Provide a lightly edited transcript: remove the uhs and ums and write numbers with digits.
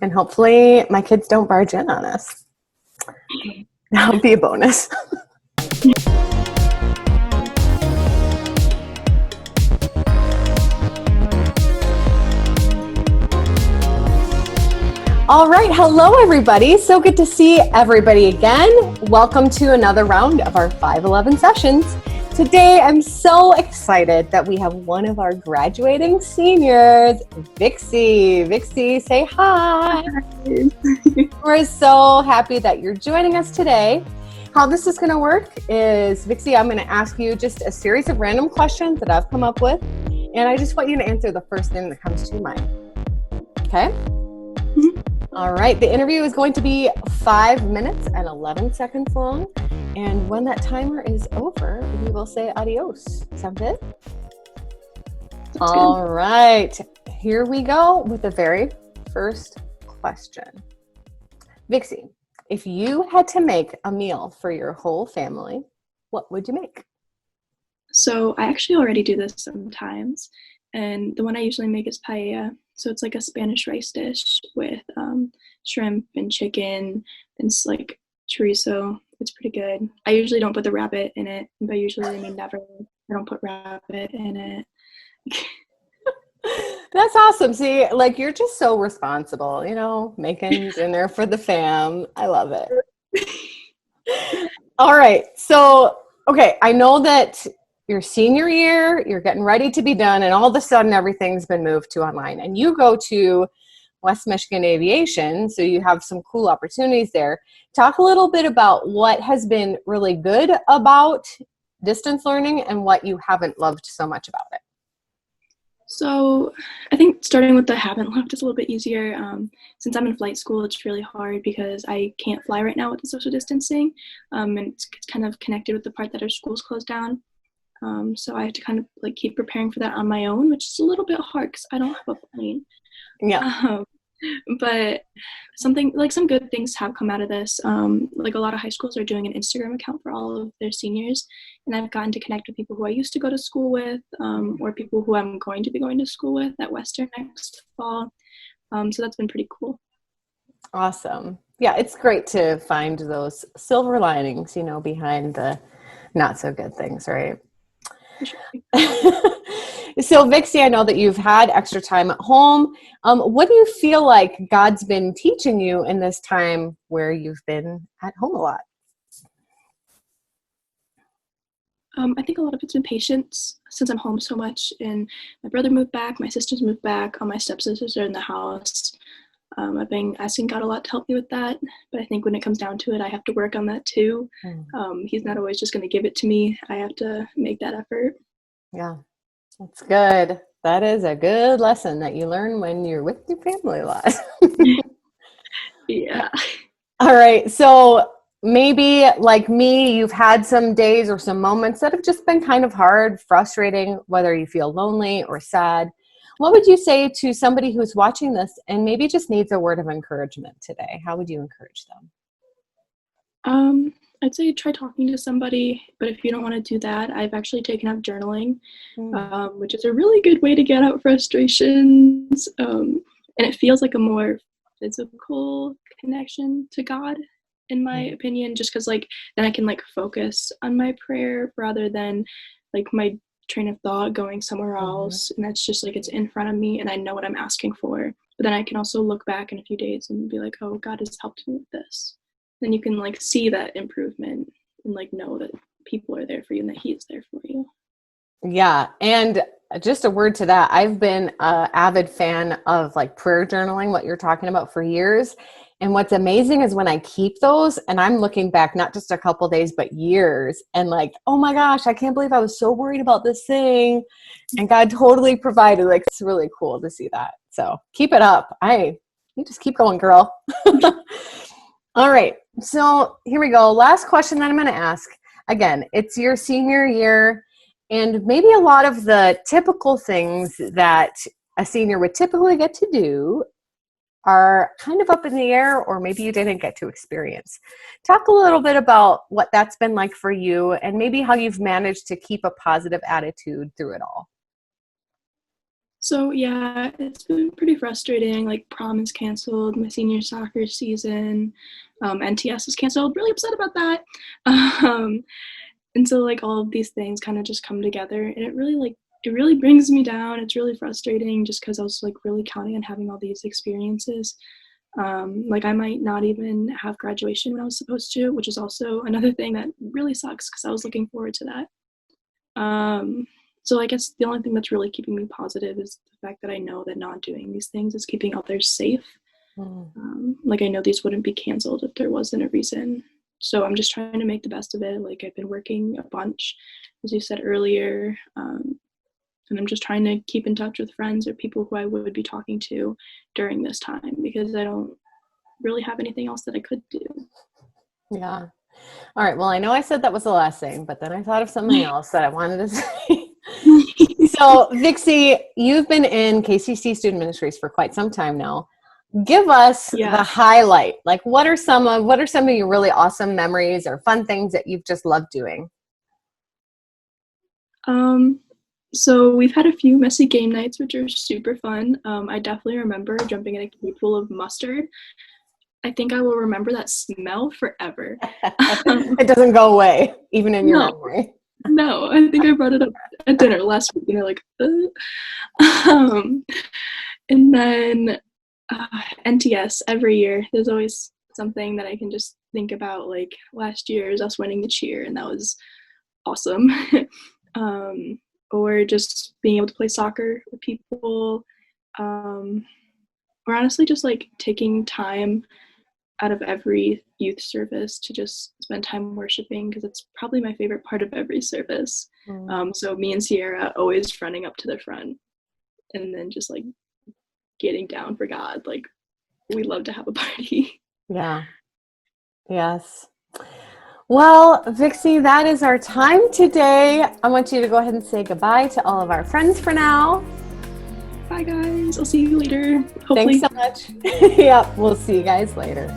And hopefully my kids don't barge in on us. That would be a bonus. All right. Hello, everybody. So good to see everybody again. Welcome to another round of our 511 sessions. Today, I'm so excited that we have one of our graduating seniors, Vixie. Vixie, say hi. Hi. We're so happy that you're joining us today. How this is going to work is, Vixie, I'm going to ask you just a series of random questions that I've come up with, and I just want you to answer the first thing that comes to your mind. Okay? All right, the interview is going to be 5 minutes and 11 seconds long. And when that timer is over, we will say adios. Sound good? All right, here we go with the very first question. Vixie, if you had to make a meal for your whole family, what would you make? So I actually already do this sometimes. And the one I usually make is paella. So it's like a Spanish rice dish with shrimp and chicken and like chorizo. It's pretty good. I usually don't put the rabbit in it. By usually, I mean never. I don't put rabbit in it. That's awesome. See, like you're just so responsible, making dinner for the fam. I love it. All right. So, okay, I know that your senior year, you're getting ready to be done, and all of a sudden everything's been moved to online. And you go to West Michigan Aviation, so you have some cool opportunities there. Talk a little bit about what has been really good about distance learning and what you haven't loved so much about it. So I think starting with the haven't loved is a little bit easier. Since I'm in flight school, it's really hard because I can't fly right now with the social distancing. And it's kind of connected with the part that our school's closed down. So I have to kind of like keep preparing for that on my own, which is a little bit hard because I don't have a plane. Yeah. But some good things have come out of this. Like a lot of high schools are doing an Instagram account for all of their seniors, and I've gotten to connect with people who I used to go to school with, or people who I'm going to be going to school with at Western next fall. So that's been pretty cool. Awesome. Yeah, it's great to find those silver linings, behind the not so good things, right? So, Vixie, I know that you've had extra time at home. What do you feel like God's been teaching you in this time where you've been at home a lot? I think a lot of it's been patience since I'm home so much. And my brother moved back, my sisters moved back, all my stepsisters are in the house. I've been asking God a lot to help me with that. But I think when it comes down to it, I have to work on that too. He's not always just going to give it to me. I have to make that effort. Yeah, that's good. That is a good lesson that you learn when you're with your family a lot. Yeah. All right. So maybe like me, you've had some days or some moments that have just been kind of hard, frustrating, whether you feel lonely or sad. What would you say to somebody who's watching this and maybe just needs a word of encouragement today? How would you encourage them? I'd say try talking to somebody, but if you don't want to do that, I've actually taken up journaling, which is a really good way to get out frustrations. And it feels like a more physical connection to God, in my opinion, just because then I can focus on my prayer rather than my train of thought going somewhere else. And that's just it's in front of me and I know what I'm asking for. But then I can also look back in a few days and be like, oh, God has helped me with this. Then you can see that improvement and know that people are there for you and that He's there for you. Yeah. And just a word to that, I've been an avid fan of prayer journaling, what you're talking about, for years. And what's amazing is when I keep those and I'm looking back, not just a couple days, but years, and oh my gosh, I can't believe I was so worried about this thing. And God totally provided. It's really cool to see that. So keep it up. You just keep going, girl. All right. So here we go. Last question that I'm going to ask. Again, it's your senior year, and maybe a lot of the typical things that a senior would typically get to do are kind of up in the air, or maybe you didn't get to experience. Talk a little bit about what that's been like for you and maybe how you've managed to keep a positive attitude through it all. So yeah, it's been pretty frustrating. Like prom is canceled, my senior soccer season, NTS is canceled. Really upset about that. Um, and so like all of these things kind of just come together, and it really brings me down. It's really frustrating just because I was like really counting on having all these experiences. Like I might not even have graduation when I was supposed to, which is also another thing that really sucks because I was looking forward to that. So I guess the only thing that's really keeping me positive is the fact that I know that not doing these things is keeping others safe. Like I know these wouldn't be canceled if there wasn't a reason. So I'm just trying to make the best of it. Like I've been working a bunch, as you said earlier, and I'm just trying to keep in touch with friends or people who I would be talking to during this time because I don't really have anything else that I could do. Yeah. All right. Well, I know I said that was the last thing, but then I thought of something else that I wanted to say. So, Vixie, you've been in KCC Student Ministries for quite some time now. Give us the highlight. Like, what are some of your really awesome memories or fun things that you've just loved doing? So we've had a few messy game nights, which are super fun. I definitely remember jumping in a cave full of mustard. I think I will remember that smell forever. It doesn't go away, even in your memory. No, I think I brought it up at dinner last week, and they're like, and then NTS every year. There's always something that I can just think about. Like last year is us winning the cheer, and that was awesome. Or just being able to play soccer with people, or honestly just like taking time out of every youth service to just spend time worshiping, because it's probably my favorite part of every service. So me and Sierra always running up to the front and then just like getting down for God. Like we love to have a party. Yeah. Yes. Well, Vixie, that is our time today. I want you to go ahead and say goodbye to all of our friends for now. Bye, guys. I'll see you later. Hopefully. Thanks so much. Yep, we'll see you guys later.